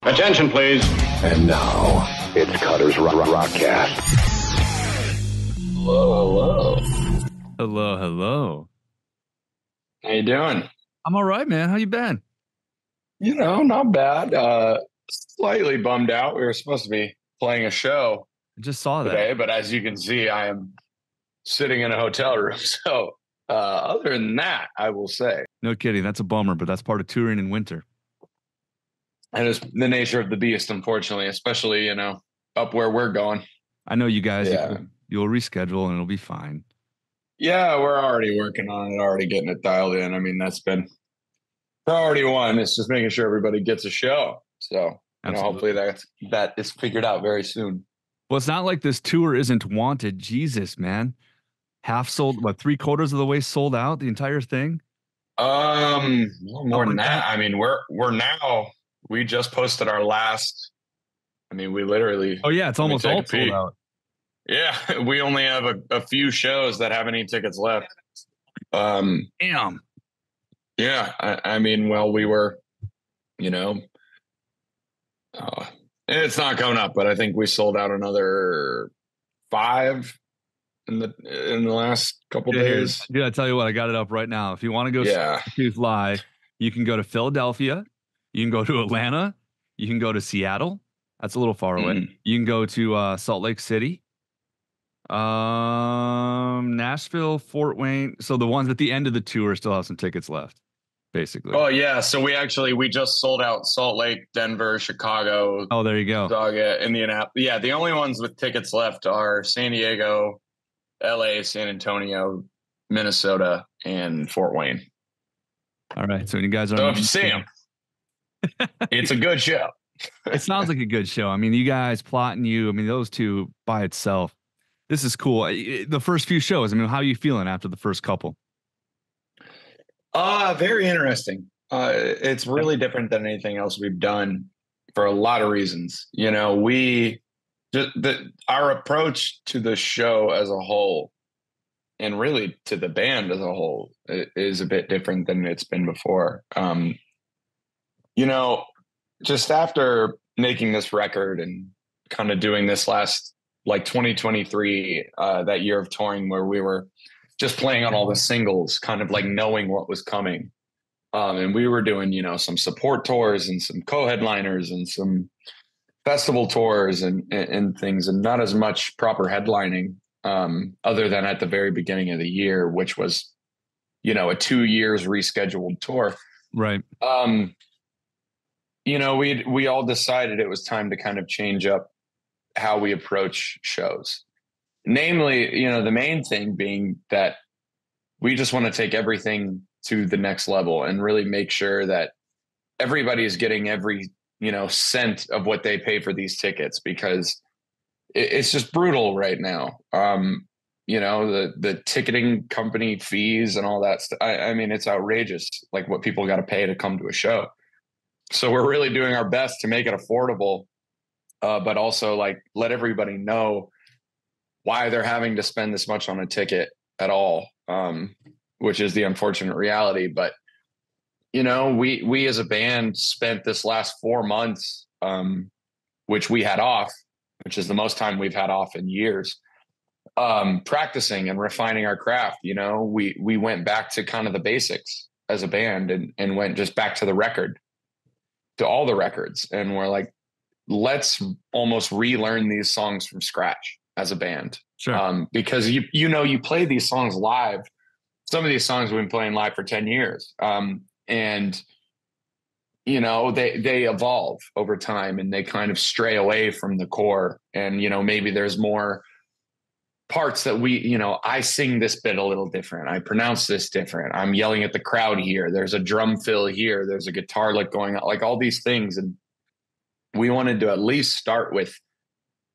Attention, please. And now, it's Cutter's Rockcast. Hello. Hello. How you doing? I'm all right, man. How you been? Not bad. Slightly bummed out. We were supposed to be playing a show I just saw today, that. but as you can see, I am sitting in a hotel room. So other than that, I will say. No kidding. That's a bummer, but that's part of touring in winter. And it's the nature of the beast, unfortunately, especially, up where we're going. I know you guys, Yeah. you'll reschedule and it'll be fine. Yeah, we're already working on it, already getting it dialed in. I mean, that's been priority one. It's just making sure everybody gets a show. So, hopefully that is figured out very soon. Well, it's not like this tour isn't wanted. Jesus, man. Half sold, 3/4 of the way sold out, the entire thing? More than that. I mean, we just posted our last. I mean, we literally. Oh yeah, it's almost all sold out. Yeah, we only have a few shows that have any tickets left. Damn. Yeah, I mean, well, we were, it's not coming up, but I think we sold out another 5 in the last couple days. Yeah, I tell you what, I got it up right now. If you want to go see Beartooth live, you can go to Philadelphia, you can go to Atlanta, you can go to Seattle. That's a little far away. You can go to Salt Lake City, Nashville, Fort Wayne. So the ones at the end of the tour still have some tickets left, basically. Oh yeah, so we just sold out Salt Lake, Denver, Chicago. Oh, there you go. Indianapolis. Yeah, the only ones with tickets left are San Diego, LA, San Antonio, Minnesota, and Fort Wayne. All right, so when you guys are, so if you see them, it's a good show. It sounds like a good show. I mean, you guys, Plot and you, I mean, those two by itself, this is cool. The first few shows, I mean, how are you feeling after the first couple? Very interesting. It's really different than anything else we've done for a lot of reasons. Our approach to the show as a whole, and really to the band as a whole, is a bit different than it's been before. Just after making this record and kind of doing this last 2023, that year of touring where we were just playing on all the singles, kind of like knowing what was coming. And we were doing, some support tours and some co-headliners and some festival tours and things, and not as much proper headlining, other than at the very beginning of the year, which was, a 2 years rescheduled tour. Right. We all decided it was time to kind of change up how we approach shows. Namely, the main thing being that we just want to take everything to the next level and really make sure that everybody is getting every, cent of what they pay for these tickets, because it's just brutal right now. The ticketing company fees and all that stuff. I mean, it's outrageous, like what people got to pay to come to a show. So we're really doing our best to make it affordable, but also let everybody know why they're having to spend this much on a ticket at all, which is the unfortunate reality. But, we as a band spent this last 4 months, which we had off, which is the most time we've had off in years, practicing and refining our craft. We went back to kind of the basics as a band and went just back to the record, to all the records. And we're like, let's almost relearn these songs from scratch as a band. Sure. Because you play these songs live. Some of these songs we've been playing live for 10 years. And they evolve over time and they kind of stray away from the core. And, maybe there's more parts that I sing this bit a little different. I pronounce this different. I'm yelling at the crowd here. There's a drum fill here. There's a guitar lick going on, all these things. And we wanted to at least start with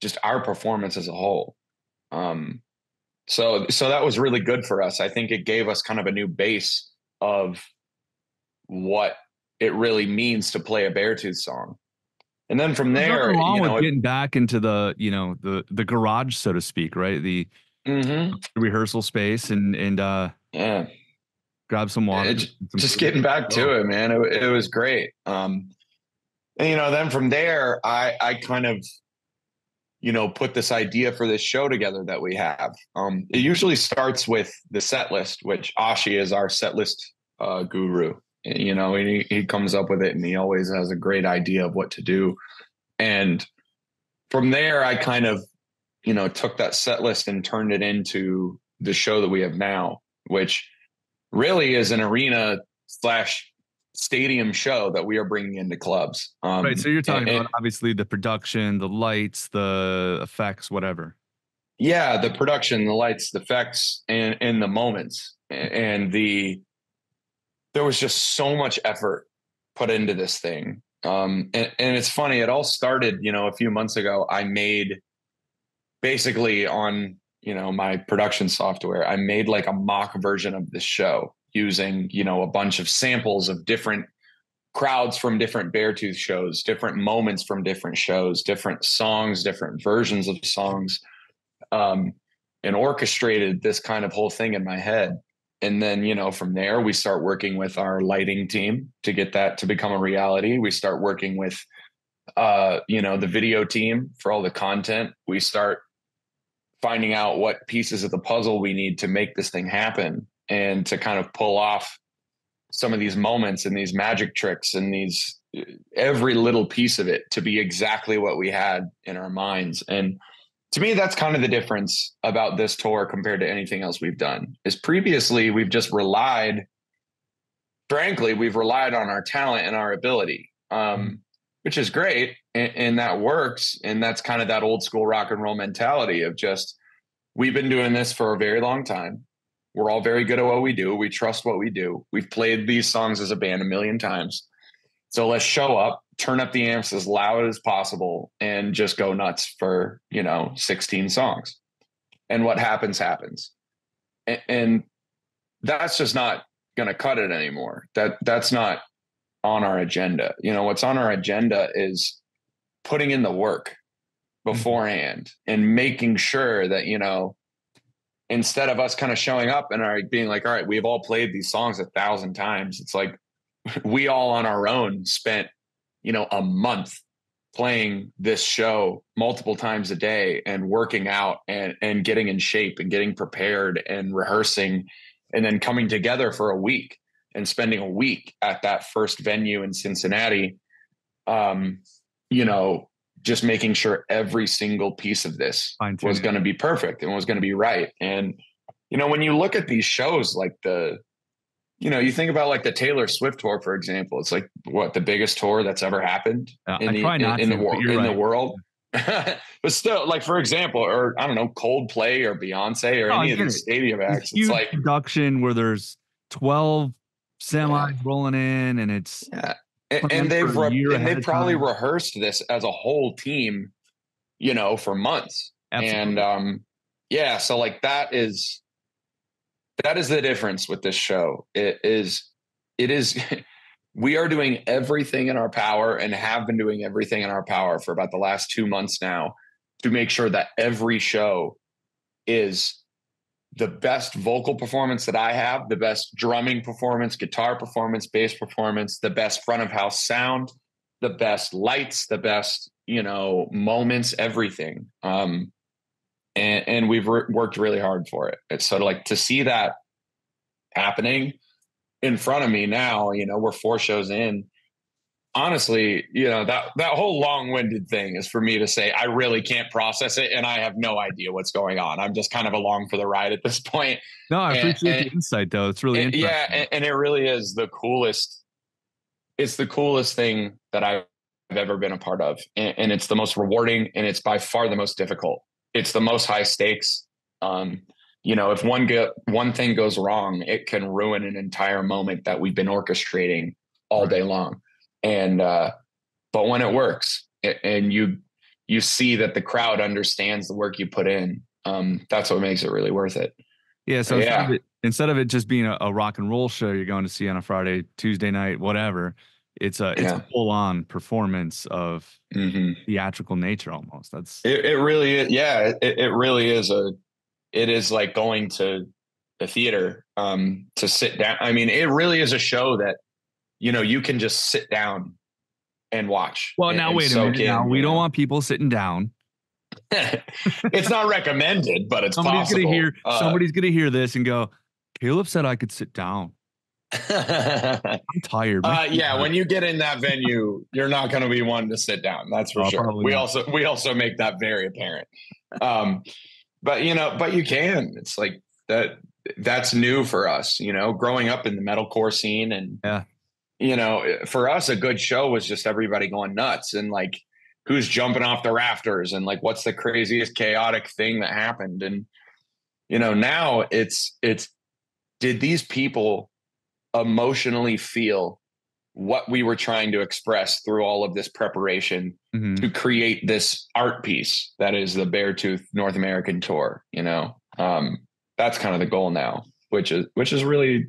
just our performance as a whole. So that was really good for us. I think it gave us kind of a new base of what it really means to play a Beartooth song. And then from there, with getting back into the, the garage, so to speak, right? The rehearsal space and grab some water. Just getting back to it, man. It was great. And, then from there, I kind of, put this idea for this show together that we have. It usually starts with the set list, which Ashi is our set list guru. And, he comes up with it, and he always has a great idea of what to do. And from there, I kind of, took that set list and turned it into the show that we have now, which really is an arena / stadium show that we are bringing into clubs. Right. So you're talking about obviously the production, the lights, the effects, whatever. Yeah, the production, the lights, the effects, and the moments, and there was just so much effort put into this thing. And it's funny. It all started, a few months ago. I made basically on, my production software, I made like a mock version of this show using, a bunch of samples of different crowds from different Beartooth shows, different moments from different shows, different songs, different versions of songs, and orchestrated this kind of whole thing in my head. And then, from there, we start working with our lighting team to get that to become a reality. We start working with, the video team for all the content. We start finding out what pieces of the puzzle we need to make this thing happen and to kind of pull off some of these moments and these magic tricks and these every little piece of it to be exactly what we had in our minds. And to me, that's kind of the difference about this tour compared to anything else we've done. Is previously we've just relied on our talent and our ability, which is great. And that works. And that's kind of that old school rock and roll mentality of just, we've been doing this for a very long time. We're all very good at what we do. We trust what we do. We've played these songs as a band a million times. So let's show up, turn up the amps as loud as possible, and just go nuts for, 16 songs. And what happens. And that's just not going to cut it anymore. That's not on our agenda. What's on our agenda is putting in the work beforehand and making sure that, instead of us kind of showing up and being like, all right, we've all played these songs 1,000 times. It's like we all on our own spent, a month playing this show multiple times a day and working out and getting in shape and getting prepared and rehearsing, and then coming together for a week and spending a week at that first venue in Cincinnati, just making sure every single piece of this was going to be perfect and was going to be right. And, when you look at these shows, like you think about like the Taylor Swift tour, for example, it's like the biggest tour that's ever happened in the world. But still, like, for example, or I don't know, Coldplay or Beyonce or any of these stadium acts. It's like production where there's 12 semis rolling in, and it's and they've probably rehearsed this as a whole team, for months. Absolutely. And so like that is the difference with this show. It is we are doing everything in our power and have been doing everything in our power for about the last 2 months now to make sure that every show is the best vocal performance that I have, the best drumming performance, guitar performance, bass performance, the best front of house sound, the best lights, the best, moments, everything. And we've worked really hard for it. It's sort of like to see that happening in front of me now, we're 4 shows in. Honestly, that whole long-winded thing is for me to say, I really can't process it. And I have no idea what's going on. I'm just kind of along for the ride at this point. No, I appreciate the insight though. It's really interesting. Yeah. And it really is the coolest. It's the coolest thing that I've ever been a part of. And it's the most rewarding, and it's by far the most difficult. It's the most high stakes. If one thing goes wrong, it can ruin an entire moment that we've been orchestrating all day long. And, but when it works and you see that the crowd understands the work you put in, that's what makes it really worth it. Yeah. So instead of it just being a rock and roll show you're going to see on a Friday, Tuesday night, whatever, it's a full on performance of theatrical nature almost. It really is. Yeah. It really is it is like going to the theater, to sit down. I mean, it really is a show that, you can just sit down and watch. Well, now wait a minute. Now we don't want people sitting down. It's not recommended, but it's possible. Somebody's gonna hear this and go, Caleb said I could sit down. I'm tired. Yeah, when you get in that venue, you're not going to be one to sit down. That's for sure. We also make that very apparent. But you can. It's like that's new for us, growing up in the metalcore scene. And for us, a good show was just everybody going nuts and like who's jumping off the rafters and like what's the craziest chaotic thing that happened. And now it's did these people emotionally feel what we were trying to express through all of this preparation to create this art piece that is the Beartooth North American tour. That's kind of the goal now, which is really,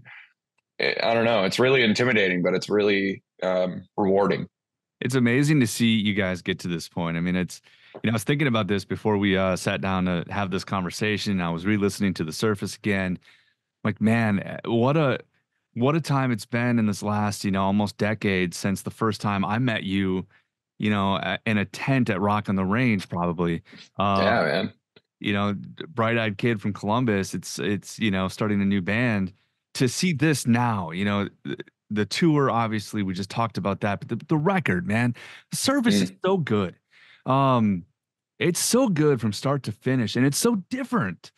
I don't know, it's really intimidating, but it's really rewarding. It's amazing to see you guys get to this point. I mean, it's, I was thinking about this before we sat down to have this conversation. I was re-listening to The Surface again. Like, man, what a time it's been in this last, almost decade since the first time I met you, in a tent at Rock on the Range, probably. Yeah, man. Bright-eyed kid from Columbus. It's starting a new band. To see this now, the tour, obviously, we just talked about that, but the record, man, The Surface is so good. It's so good from start to finish, and it's so different.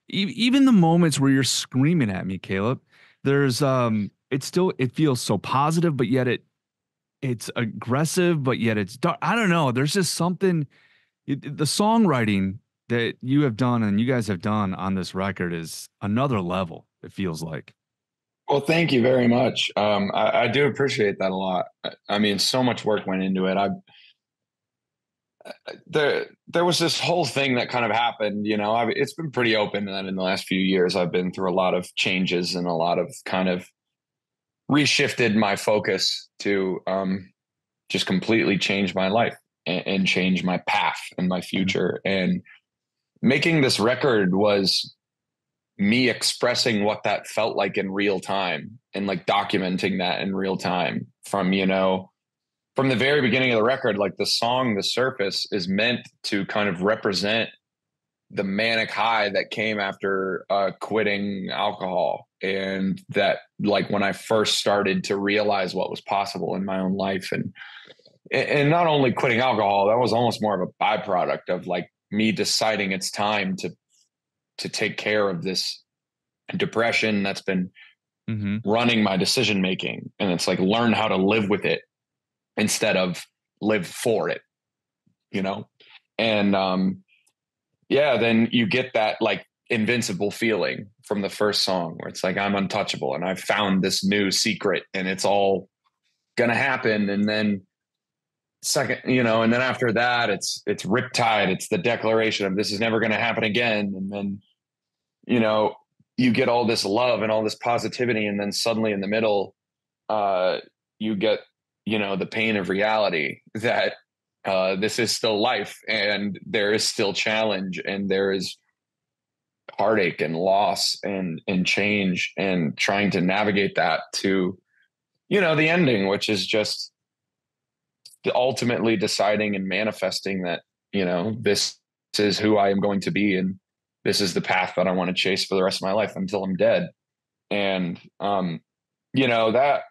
Even the moments where you're screaming at me, Caleb, there's it feels so positive, but yet it's aggressive, but yet it's dark. I don't know. There's just something, the songwriting that you have done and you guys have done on this record is another level, it feels like. Well, thank you very much. I do appreciate that a lot. I mean, so much work went into it. There was this whole thing that kind of happened, it's been pretty open that in the last few years, I've been through a lot of changes and a lot of kind of reshifted my focus to just completely change my life and change my path and my future. And making this record was me expressing what that felt like in real time and like documenting that in real time from the very beginning of the record. Like the song, The Surface, is meant to kind of represent the manic high that came after quitting alcohol. And that, like, when I first started to realize what was possible in my own life, and not only quitting alcohol, that was almost more of a byproduct of like me deciding it's time to take care of this depression that's been running my decision-making. And it's like, learn how to live with it instead of live for it, and then you get that like invincible feeling from the first song where it's like, I'm untouchable and I've found this new secret and it's all gonna happen. And then second, and then after that, it's Riptide. It's the declaration of this is never gonna happen again. And then, you get all this love and all this positivity. And then suddenly in the middle, you get, the pain of reality that this is still life and there is still challenge and there is heartache and loss and change, and trying to navigate that to, the ending, which is just ultimately deciding and manifesting that, this is who I am going to be. And this is the path that I want to chase for the rest of my life until I'm dead. And, that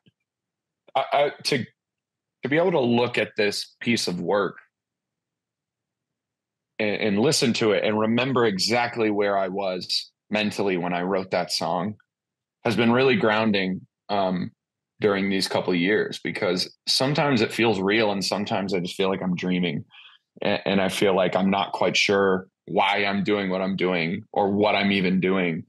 to be able to look at this piece of work and listen to it and remember exactly where I was mentally when I wrote that song has been really grounding during these couple of years, because sometimes it feels real and sometimes I just feel like I'm dreaming, and I feel like I'm not quite sure why I'm doing what I'm doing or what I'm even doing.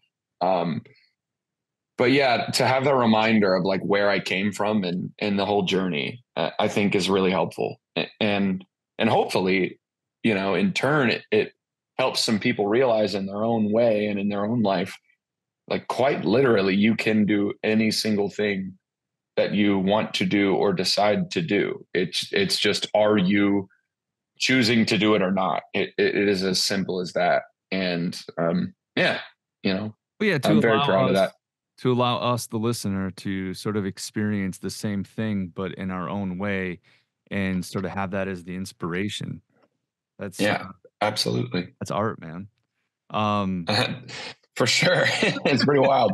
But yeah, to have that reminder of like where I came from and the whole journey, I think is really helpful. And hopefully, in turn, it helps some people realize in their own way and in their own life, like quite literally, you can do any single thing that you want to do or decide to do. It's just, are you choosing to do it or not? It is as simple as that. And I'm very proud of that. To allow us, the listener, to sort of experience the same thing, but in our own way. and sort of have that as the inspiration. That's absolutely. That's art, man. For sure. It's pretty wild.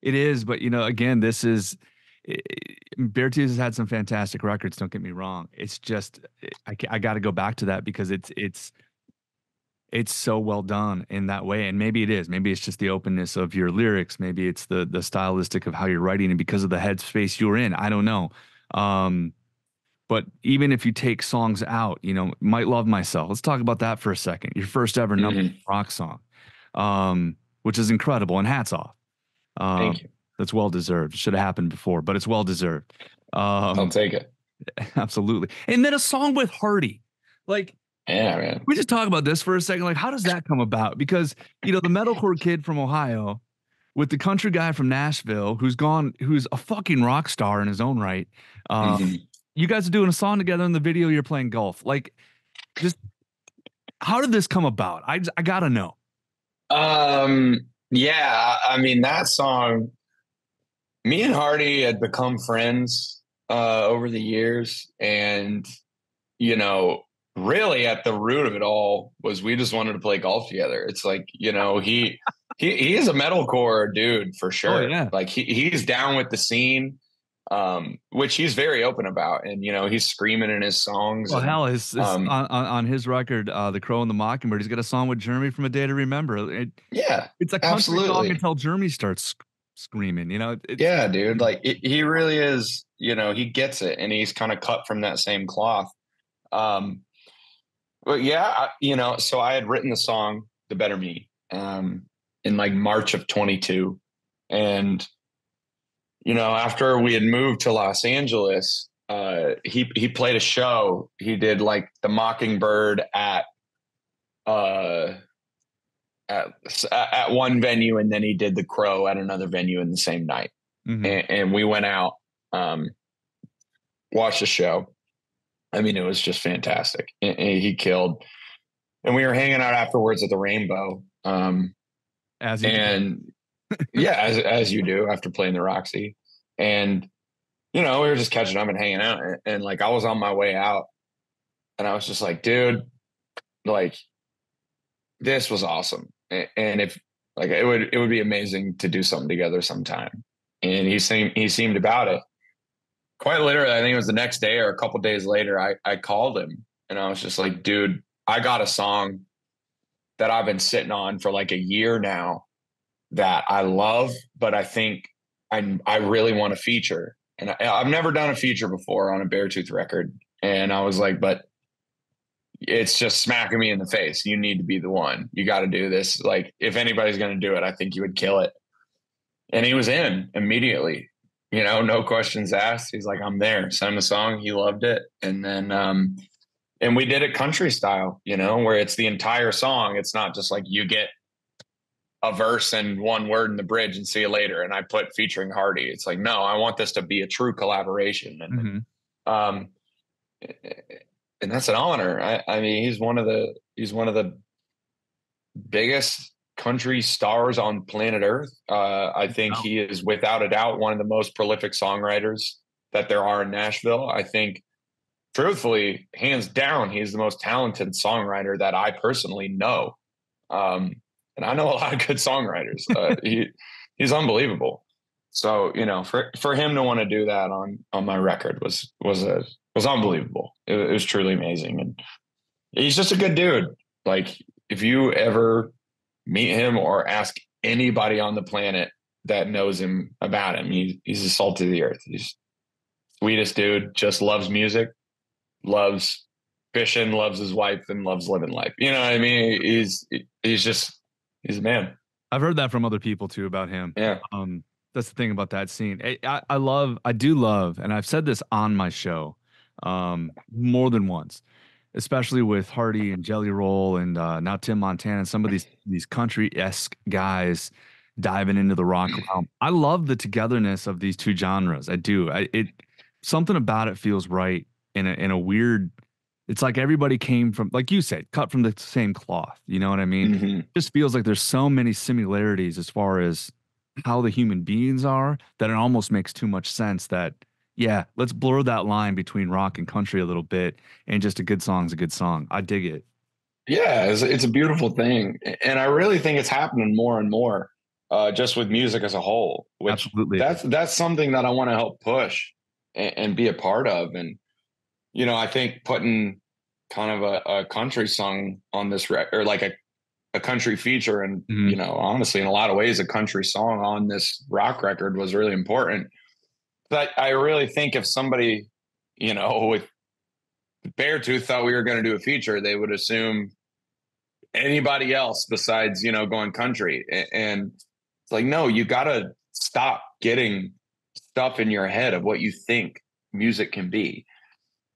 It is, but again, this is Beartooth has had some fantastic records. Don't get me wrong. It's just I got to go back to that because it's so well done in that way. And maybe it is. Maybe it's just the openness of your lyrics. Maybe it's the stylistic of how you're writing and because of the headspace you're in. I don't know. But even if you take songs out, Might Love Myself. Let's talk about that for a second. Your first ever number rock song, which is incredible, and hats off. Thank you. That's well deserved. Should have happened before, but it's well deserved. I'll take it. Absolutely. And then a song with Hardy. Like, yeah, man. We just talk about this for a second. Like, how does that come about? Because, the metalcore kid from Ohio with the country guy from Nashville who's a fucking rock star in his own right. You guys are doing a song together in the video. You're playing golf. Like, just how did this come about? I gotta know. Yeah, I mean, that song, me and Hardy had become friends over the years. And, really at the root of it all was we just wanted to play golf together. It's like, he is a metalcore dude for sure. Oh, yeah. Like he's down with the scene. Which he's very open about, and he's screaming in his songs. Well, hell, on his record, "The Crow and the Mockingbird," he's got a song with Jeremy from A Day to Remember. It's a country song until Jeremy starts screaming. Yeah, dude. Like he really is. He gets it, and he's kind of cut from that same cloth. But yeah, so I had written the song "The Better Me" in like March of 22, and. After we had moved to Los Angeles, he played a show. He did like the Mockingbird at one venue, and then he did the Crow at another venue in the same night. And we went out, watched the show. I mean, it was just fantastic. And he killed. And we were hanging out afterwards at the Rainbow. As you do after playing the Roxy. And, we were just catching up and hanging out. And like, I was on my way out and I was just like, dude, like, this was awesome. And if like, it would be amazing to do something together sometime. And he seemed about it. Quite literally, I think it was the next day or a couple days later, I called him and I was just like, dude, I got a song that I've been sitting on for like a year now that I love, but I think I really want to feature. And I've never done a feature before on a Beartooth record. And I was like, but it's just smacking me in the face. You need to be the one. You got to do this. Like, if anybody's going to do it, I think you would kill it. And he was in immediately, no questions asked. He's like, I'm there. Sent him a song. He loved it. And then, and we did it country style, where it's the entire song. It's not just like you get a verse and one word in the bridge and see you later. And I put featuring Hardy. It's like, no, I want this to be a true collaboration. And, and that's an honor. I mean, he's one of the biggest country stars on planet Earth. I think he is without a doubt one of the most prolific songwriters that there are in Nashville. I think, truthfully, hands down, he's the most talented songwriter that I personally know. And I know a lot of good songwriters. He's unbelievable. So, for him to want to do that on my record was unbelievable. It was truly amazing. And he's just a good dude. Like, if you ever meet him or ask anybody on the planet that knows him about him, he's the salt of the earth. He's the sweetest dude, just loves music, loves fishing, loves his wife, and loves living life. You know what I mean? He's a man. I've heard that from other people too about him. Yeah. That's the thing about that scene. I do love, and I've said this on my show more than once, especially with Hardy and Jelly Roll and now Tim Montana and some of these country-esque guys diving into the rock realm. I love the togetherness of these two genres. I do. Something about it feels right in a weird. It's like everybody came from, like you said, cut from the same cloth. You know what I mean? It just feels like there's so many similarities as far as how the human beings are that it almost makes too much sense that Yeah, let's blur that line between rock and country a little bit, and just a good song's a good song. I dig it. Yeah, it's a beautiful thing, and I really think it's happening more and more, just with music as a whole. Which Absolutely. that's something that I want to help push and be a part of. And I think putting kind of a country song on this record, or like a country feature, and Mhm. honestly, in a lot of ways, a country song on this rock record was really important. But I really think if somebody, with Beartooth thought we were going to do a feature, they would assume anybody else besides, going country. And it's like, no, you got to stop getting stuff in your head of what you think music can be.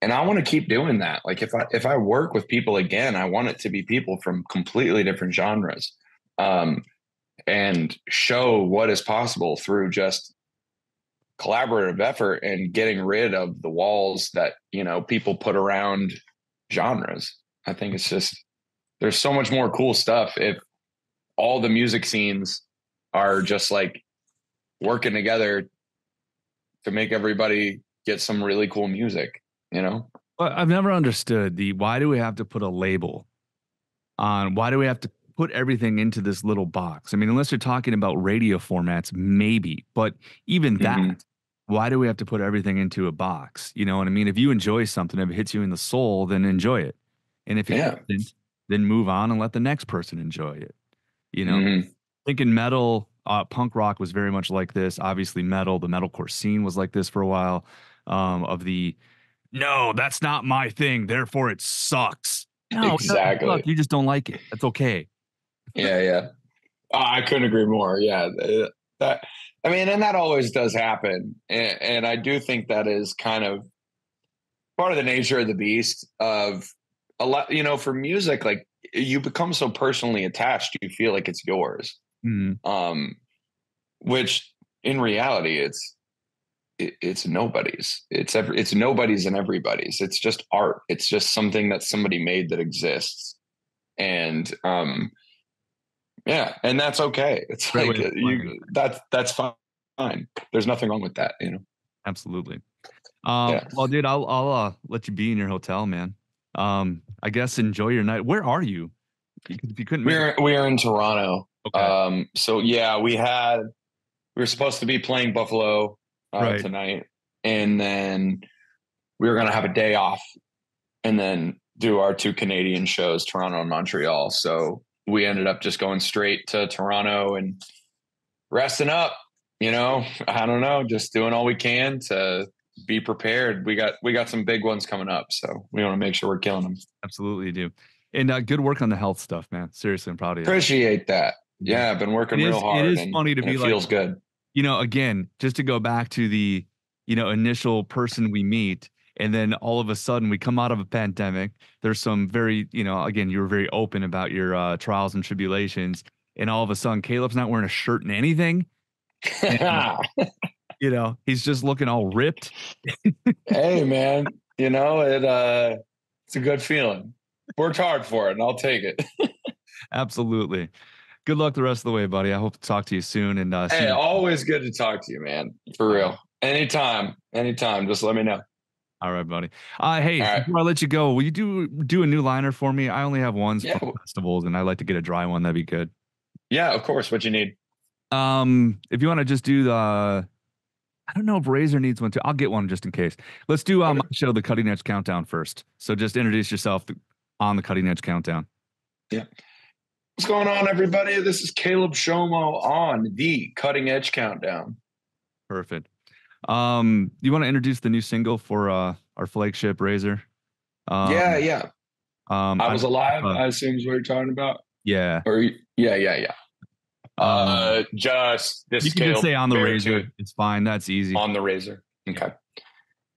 And I want to keep doing that. Like if I work with people again, I want it to be people from completely different genres, and show what is possible through just collaborative effort and getting rid of the walls that people put around genres. I think it's just, there's so much more cool stuff if all the music scenes are just like working together to make everybody get some really cool music. But I've never understood why do we have to put a label on? Why do we have to put everything into this little box? I mean, unless you're talking about radio formats, maybe, but even that, Mhm. why do we have to put everything into a box? You know what I mean? If you enjoy something, if it hits you in the soul, then enjoy it. And if it Yeah. doesn't, then move on and let the next person enjoy it. Mhm. Thinking metal, punk rock was very much like this. Obviously, metal, the metalcore scene was like this for a while. No, that's not my thing, therefore it sucks. No, it doesn't suck. Exactly. You just don't like it. That's okay. Yeah. Yeah. I couldn't agree more. Yeah. That, I mean, and that always does happen. And I do think that is kind of part of the nature of the beast of a lot, for music, like you become so personally attached, you feel like it's yours. Mhm. Which in reality, it's nobody's. It's nobody's and everybody's. It's just art. It's just something that somebody made that exists. And yeah, and that's okay. It's Great way like of explaining that's fine. There's nothing wrong with that. Absolutely. Yeah. Well, dude, I'll let you be in your hotel, man. I guess enjoy your night. Where are you? Because if you couldn't make it, We are in Toronto. okay. So yeah, we were supposed to be playing Buffalo Right. tonight, and then we were gonna have a day off and then do our two Canadian shows, Toronto and Montreal. So we ended up just going straight to Toronto and resting up. I don't know, just doing all we can to be prepared. We got some big ones coming up, so we want to make sure we're killing them. Absolutely you do. And good work on the health stuff, man. Seriously, I'm proud of you. Appreciate that. Yeah. Yeah, I've been working real It hard, is and funny to be it like, feels good. again, just to go back to the, initial person we meet, and then all of a sudden we come out of a pandemic. There's some very, again, you were very open about your trials and tribulations, and all of a sudden Caleb's not wearing a shirt and anything. And, he's just looking all ripped. Hey, man, it's a good feeling. Worked hard for it, and I'll take it. Absolutely. Good luck the rest of the way, buddy. I hope to talk to you soon and see Hey, you. always good to talk to you, man. For real. Anytime. Just let me know. All right, buddy. Hey, All right. before I let you go, will you do a new liner for me? I only have ones Yeah. from festivals, and I like to get a dry one. That'd be good. Yeah, of course. What you need? If you want to just do I don't know if Razor needs one too. I'll get one just in case. Let's do my show, the Cutting Edge Countdown first. So just introduce yourself on the Cutting Edge Countdown. Yeah. What's going on, everybody? This is Caleb Shomo on the Cutting Edge Countdown. Perfect. You want to introduce the new single for our flagship Razor? Yeah. I Was Alive, Uh, I assume is what you're talking about. yeah. Or yeah. Just this You can just say on the Razor. Beartooth. It's fine. That's easy. On the Razor. Okay.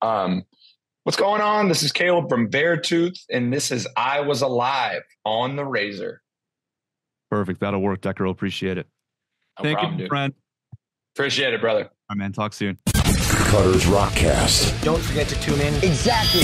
What's going on? This is Caleb from Beartooth, and this is I Was Alive on the Razor. Perfect. That'll work, Decker. Appreciate it. No Thank problem, you, dude. friend. Appreciate it, brother. All right, man. Talk soon. Cutters Rockcast. Don't forget to tune in. Exactly.